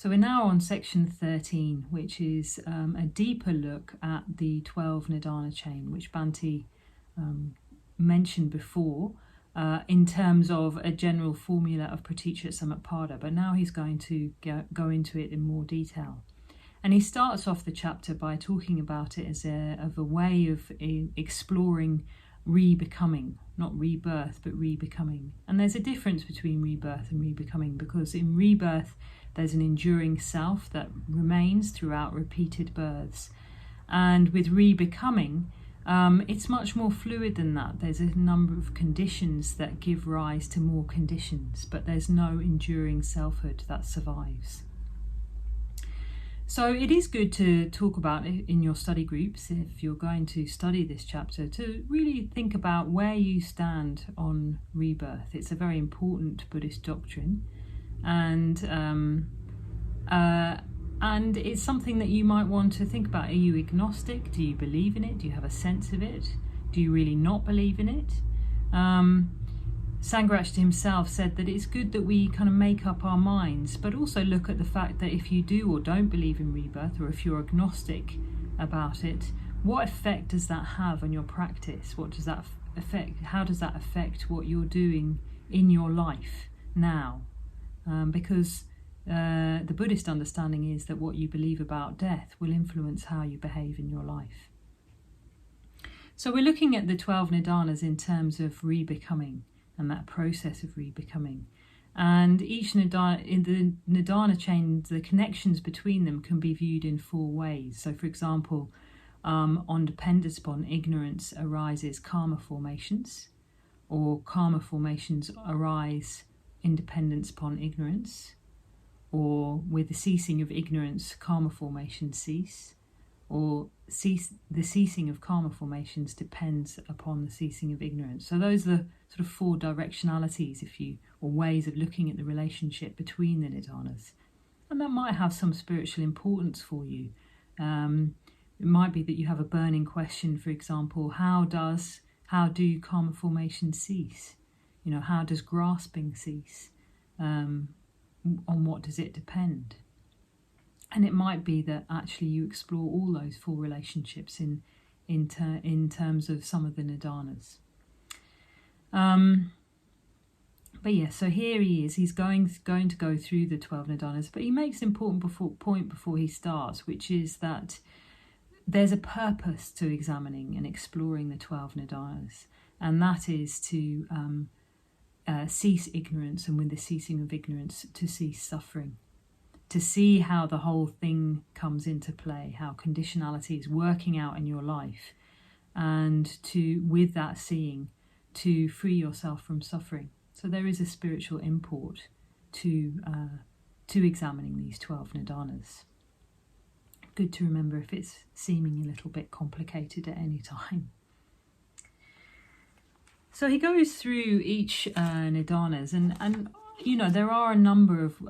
So we're now on section 13, which is a deeper look at the 12 Nidana chain, which Bhante mentioned before in terms of a general formula of pratitya-samutpada, but now he's going to go into it in more detail. And he starts off the chapter by talking about it as a way of exploring re-becoming, not rebirth, but re-becoming. And there's a difference between rebirth and re-becoming, because in rebirth there's an enduring self that remains throughout repeated births. And with re-becoming, it's much more fluid than that. There's a number of conditions that give rise to more conditions, but there's no enduring selfhood that survives. So it is good to talk about it in your study groups, if you're going to study this chapter, to really think about where you stand on rebirth. It's a very important Buddhist doctrine, and it's something that you might want to think about. Are you agnostic? Do you believe in it? Do you have a sense of it? Do you really not believe in it? Sangharakshita himself said that it's good that we kind of make up our minds, but also look at the fact that if you do or don't believe in rebirth, or if you're agnostic about it, what effect does that have on your practice? What does that affect? How does that affect what you're doing in your life now? Because the Buddhist understanding is that what you believe about death will influence how you behave in your life. So we're looking at the 12 Nidanas in terms of re-becoming and that process of re-becoming. And each Nidana, in the Nidana chain, the connections between them can be viewed in 4 ways. So for example, on dependence upon ignorance arises karma formations, or karma formations arise in dependence upon ignorance, or with the ceasing of ignorance, karma formations cease, or the ceasing of karma formations depends upon the ceasing of ignorance. So those are the sort of 4 directionalities, or ways of looking at the relationship between the Nidanas. And that might have some spiritual importance for you. It might be that you have a burning question, for example, how do karma formations cease? How does grasping cease? On what does it depend? And it might be that actually you explore all those 4 relationships in terms of some of the Nidanas. But yeah, so here he is. He's going to go through the 12 Nidanas, but he makes an important point before he starts, which is that there's a purpose to examining and exploring the 12 Nidanas, and that is to cease ignorance, and with the ceasing of ignorance, to cease suffering. To see how the whole thing comes into play, how conditionality is working out in your life, and with that seeing, to free yourself from suffering. So there is a spiritual import to examining these 12 Nidanas. Good to remember if it's seeming a little bit complicated at any time. So he goes through each Nidanas, and there are a number of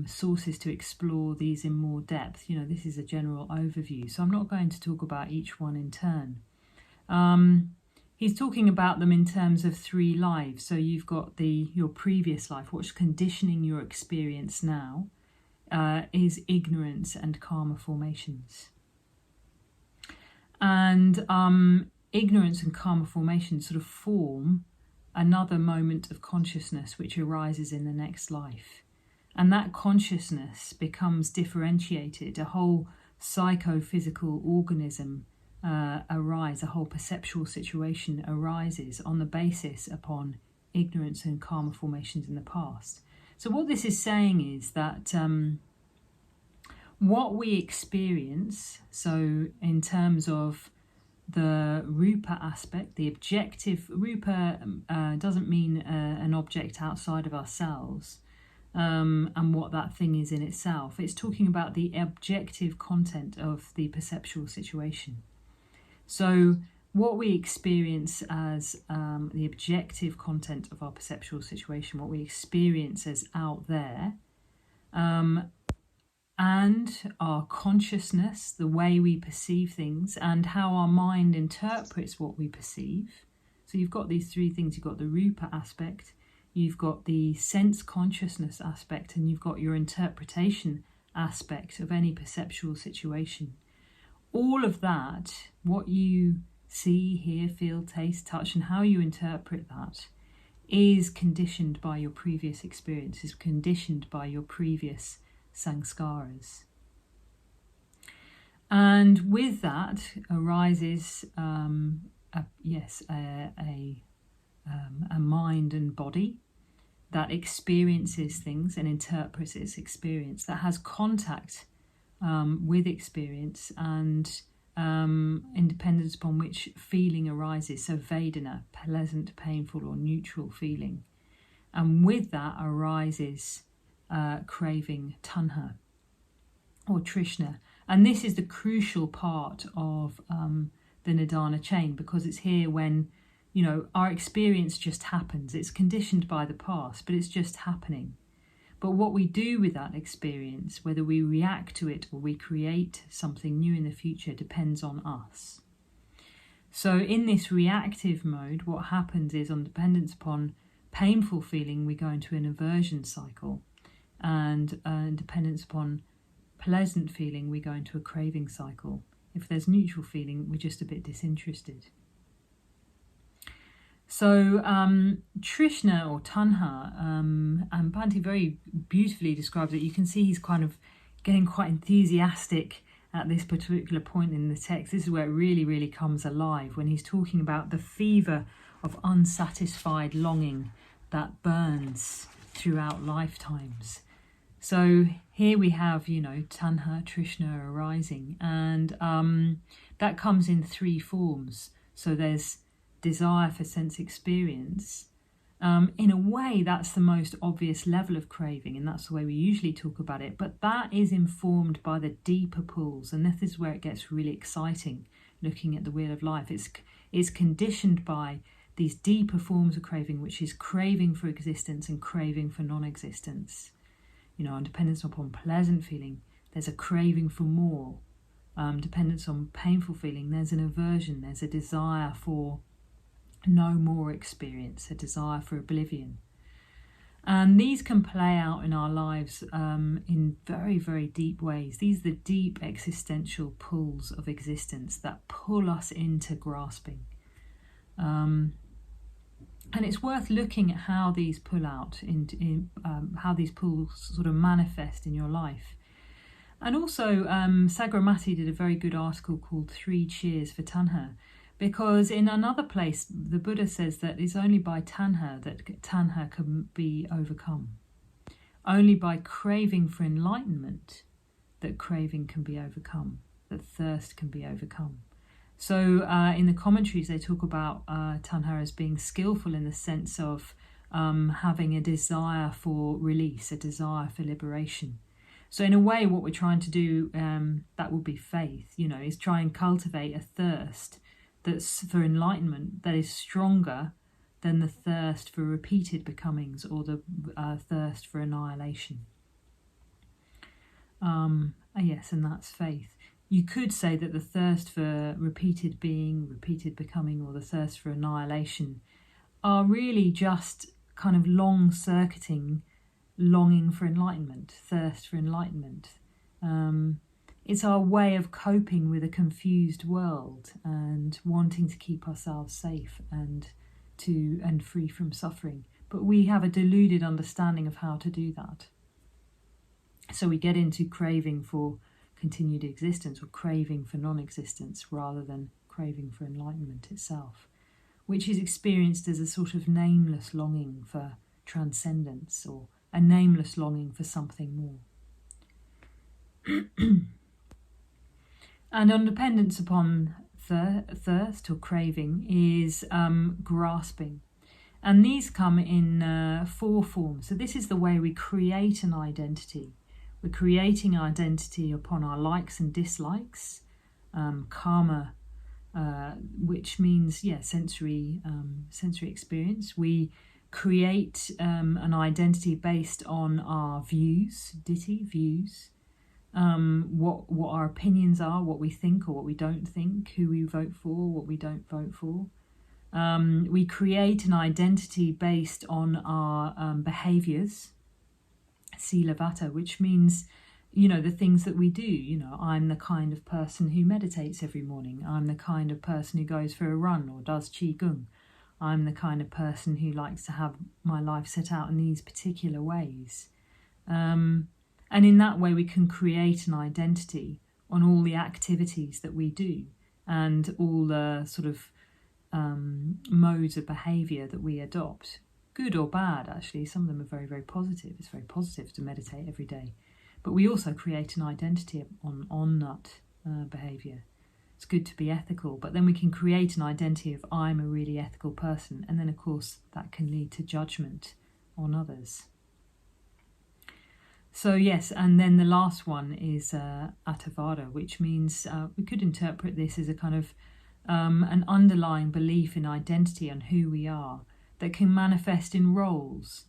sources to explore these in more depth. This is a general overview, so I'm not going to talk about each one in turn. He's talking about them in terms of 3 lives. So you've got your previous life, what's conditioning your experience now, is ignorance and karma formations. And ignorance and karma formations sort of form another moment of consciousness which arises in the next life. And that consciousness becomes differentiated. A whole psychophysical organism a whole perceptual situation arises on the basis upon ignorance and karma formations in the past. So what this is saying is that what we experience, so in terms of the rupa aspect, the objective, rupa doesn't mean an object outside of ourselves and what that thing is in itself. It's talking about the objective content of the perceptual situation. So what we experience as the objective content of our perceptual situation, what we experience as out there, and our consciousness, the way we perceive things, and how our mind interprets what we perceive. So you've got these 3 things. You've got the rupa aspect, you've got the sense consciousness aspect, and you've got your interpretation aspect of any perceptual situation. All of that, what you see, hear, feel, taste, touch, and how you interpret that, is conditioned by your previous experience, is conditioned by your previous samskaras. And with that arises, a mind and body that experiences things and interprets its experience, that has contact with experience and independence upon which feeling arises. So Vedana, pleasant, painful, or neutral feeling. And with that arises craving, tanha, or Trishna. And this is the crucial part of the nidana chain, because it's here when, our experience just happens. It's conditioned by the past, but it's just happening. But what we do with that experience, whether we react to it or we create something new in the future, depends on us. So in this reactive mode, what happens is, on dependence upon painful feeling, we go into an aversion cycle. And dependence upon pleasant feeling, we go into a craving cycle. If there's neutral feeling, we're just a bit disinterested. So Trishna or tanha, and Bhante very beautifully describes it. You can see he's kind of getting quite enthusiastic at this particular point in the text. This is where it really, really comes alive, when he's talking about the fever of unsatisfied longing that burns throughout lifetimes. So here we have, tanha, Trishna arising, and that comes in three forms. So there's desire for sense experience. In a way, that's the most obvious level of craving, and that's the way we usually talk about it. But that is informed by the deeper pulls, and this is where it gets really exciting, looking at the wheel of life. It's conditioned by these deeper forms of craving, which is craving for existence and craving for non-existence. On dependence upon pleasant feeling, there's a craving for more. Dependence on painful feeling, there's an aversion, there's a desire for no more experience, a desire for oblivion. And these can play out in our lives in very, very deep ways. These are the deep existential pulls of existence that pull us into grasping. And it's worth looking at how these pull out, how these pulls sort of manifest in your life. And also, Sagramati did a very good article called 3 Cheers for Tanha, because in another place, the Buddha says that it's only by tanha that tanha can be overcome. Only by craving for enlightenment that craving can be overcome, that thirst can be overcome. So in the commentaries, they talk about tanha as being skillful in the sense of having a desire for release, a desire for liberation. So in a way, what we're trying to do, that would be faith, is try and cultivate a thirst that's for enlightenment that is stronger than the thirst for repeated becomings or the thirst for annihilation. Yes, and that's faith. You could say that the thirst for repeated being, repeated becoming, or the thirst for annihilation are really just kind of long-circuiting longing for enlightenment, thirst for enlightenment. It's our way of coping with a confused world and wanting to keep ourselves safe and free from suffering. But we have a deluded understanding of how to do that. So we get into craving for continued existence or craving for non-existence rather than craving for enlightenment itself, which is experienced as a sort of nameless longing for transcendence or a nameless longing for something more. And on dependence upon thirst or craving is grasping. And these come in 4 forms. So this is the way we create an identity. We're creating identity upon our likes and dislikes, karma, which means sensory experience. We create an identity based on our views, ditthi, views, what our opinions are, what we think or what we don't think, who we vote for, what we don't vote for. We create an identity based on our behaviours, sila vata, which means, the things that we do. I'm the kind of person who meditates every morning. I'm the kind of person who goes for a run or does qigong. I'm the kind of person who likes to have my life set out in these particular ways. And in that way, we can create an identity on all the activities that we do and all the sort of modes of behaviour that we adopt. Good or bad, actually. Some of them are very, very positive. It's very positive to meditate every day. But we also create an identity on that behaviour. It's good to be ethical, but then we can create an identity of I'm a really ethical person, and then of course that can lead to judgment on others. So yes, and then the last one is attavada, which means we could interpret this as a kind of an underlying belief in identity and who we are that can manifest in roles.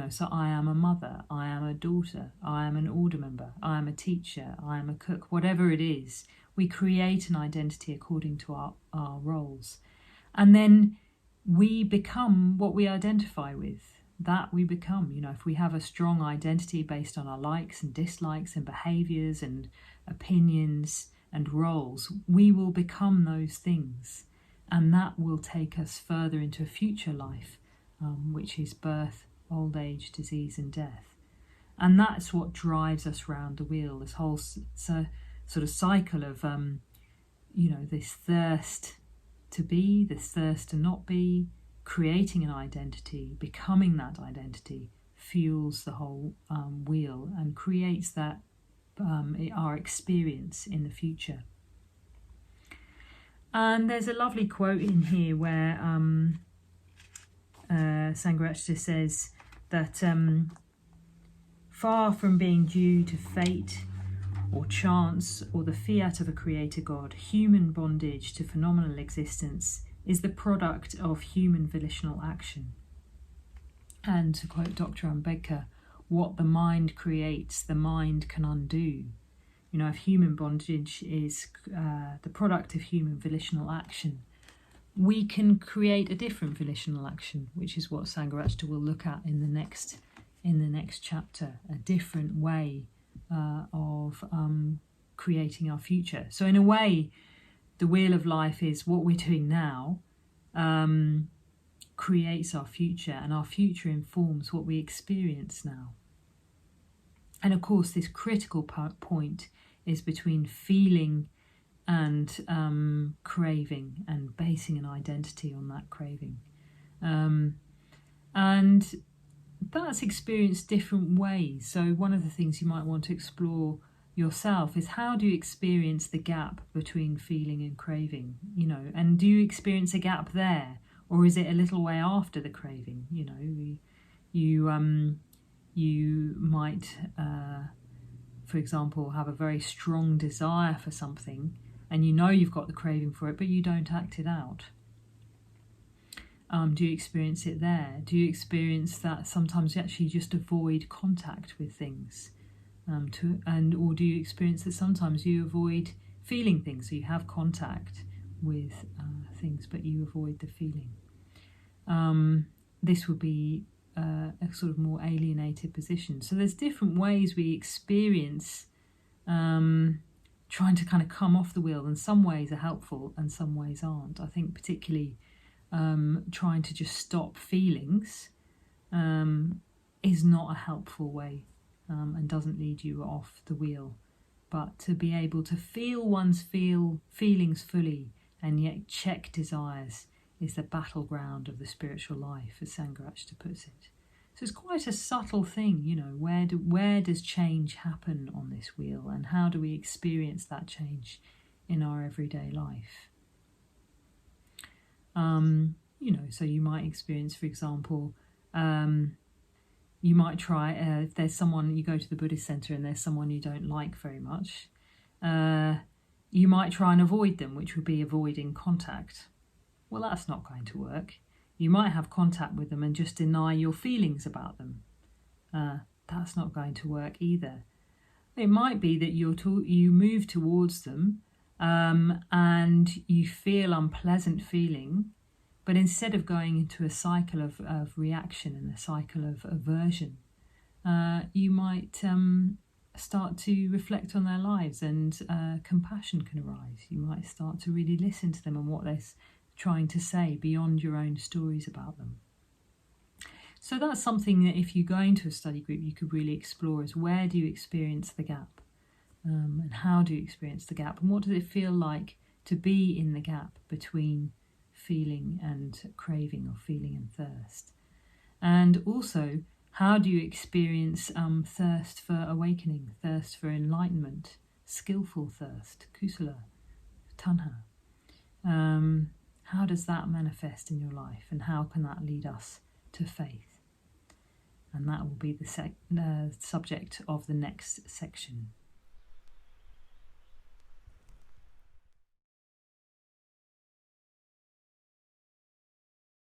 So I am a mother, I am a daughter, I am an order member, I am a teacher, I am a cook, whatever it is. We create an identity according to our roles. And then we become what we identify with. That we become. If we have a strong identity based on our likes and dislikes and behaviours and opinions and roles, we will become those things. And that will take us further into a future life, which is birth, old age, disease and death. And that's what drives us round the wheel, this whole sort of cycle of, this thirst to be, this thirst to not be, creating an identity, becoming that identity, fuels the whole wheel and creates that our experience in the future. And there's a lovely quote in here where Sangharakshita says that far from being due to fate or chance or the fiat of a creator God, human bondage to phenomenal existence is the product of human volitional action. And to quote Dr. Ambedkar, what the mind creates, the mind can undo. If human bondage is the product of human volitional action, we can create a different volitional action, which is what Sangharakshita will look at in the next chapter, a different way of creating our future. So in a way, the wheel of life is what we're doing now creates our future, and our future informs what we experience now. And of course, this critical point is between feeling and craving, and basing an identity on that craving. And that's experienced different ways. So one of the things you might want to explore yourself is, how do you experience the gap between feeling and craving? And do you experience a gap there, or is it a little way after the craving? You might, for example, have a very strong desire for something, and you've got the craving for it, but you don't act it out. Do you experience it there? Do you experience that sometimes you actually just avoid contact with things? Or do you experience that sometimes you avoid feeling things, so you have contact with things, but you avoid the feeling? This would be a sort of more alienated position. So there's different ways we experience trying to kind of come off the wheel, and some ways are helpful and some ways aren't. I think particularly trying to just stop feelings is not a helpful way and doesn't lead you off the wheel. But to be able to feel one's feelings fully and yet check desires is the battleground of the spiritual life, as Sangharakshita puts it. So it's quite a subtle thing, where does change happen on this wheel, and how do we experience that change in our everyday life? So you might experience, for example, you might try, if there's someone, you go to the Buddhist Centre and there's someone you don't like very much, you might try and avoid them, which would be avoiding contact. Well, that's not going to work. You might have contact with them and just deny your feelings about them. That's not going to work either. It might be that you move towards them and you feel unpleasant feeling, but instead of going into a cycle of reaction and a cycle of aversion, you might start to reflect on their lives, and compassion can arise. You might start to really listen to them and what they're trying to say beyond your own stories about them. So that's something that if you go into a study group, you could really explore, is where do you experience the gap? And how do you experience the gap? And what does it feel like to be in the gap between feeling and craving, or feeling and thirst? And also, how do you experience thirst for awakening, thirst for enlightenment, skillful thirst, kusala, tanha? How does that manifest in your life, and how can that lead us to faith? And that will be the subject of the next section.